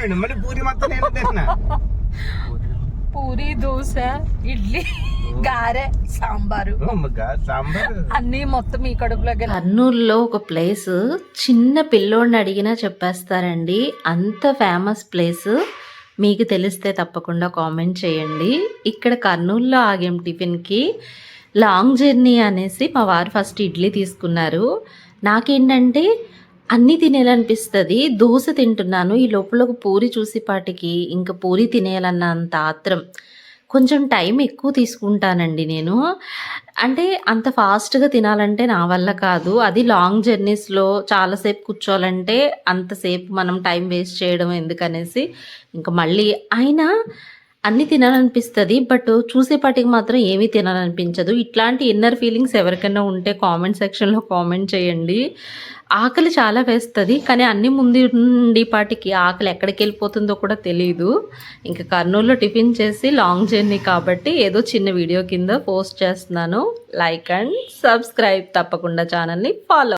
మళ్ళీ పూరి మొత్తం నేను తిన్నా. పూరి, దోశ, ఇడ్లీ, గారె, సాంబారు అన్ని మొత్తం ఈ కడుపులోకి. కర్నూలులో ఒక ప్లేస్ చిన్న పిల్లోడిని అడిగినా చెప్పేస్తారండి, అంత ఫేమస్ ప్లేస్. మీకు తెలిస్తే తప్పకుండా కామెంట్ చేయండి. ఇక్కడ కర్నూలులో ఆగాం టిఫిన్కి. లాంగ్ జర్నీ అనేసి మా వారు ఫస్ట్ ఇడ్లీ తీసుకున్నారు. నాకేంటంటే అన్నీ తినేయాలనిపిస్తుంది. దోశ తింటున్నాను, ఈ లోపల ఒక పూరి చూసేపాటికి ఇంకా పూరి తినేయాలన్న అంత ఆత్రం. కొంచెం టైం ఎక్కువ తీసుకుంటానండి నేను. అంటే అంత ఫాస్ట్గా తినాలంటే నా వల్ల కాదు. అది లాంగ్ జర్నీస్లో చాలాసేపు కూర్చోవాలంటే అంతసేపు మనం టైం వేస్ట్ చేయడం ఎందుకనేసి ఇంకా మళ్ళీ అయినా అన్నీ తినాలనిపిస్తుంది, బట్ చూసేపాటికి మాత్రం ఏమీ తినాలనిపించదు. ఇట్లాంటి ఇన్నర్ ఫీలింగ్స్ ఎవరికైనా ఉంటే కామెంట్ సెక్షన్లో కామెంట్ చేయండి. ఆకలి చాలా వేస్తుంది, కానీ అన్ని ముందు ఉండేపాటికి ఆకలి ఎక్కడికి వెళ్ళిపోతుందో కూడా తెలియదు. ఇంకా కర్నూలులో టిఫిన్ చేసి లాంగ్ జర్నీ కాబట్టి ఏదో చిన్న వీడియో కింద పోస్ట్ చేస్తున్నాను. లైక్ అండ్ సబ్స్క్రైబ్ తప్పకుండా ఛానల్ని ఫాలో.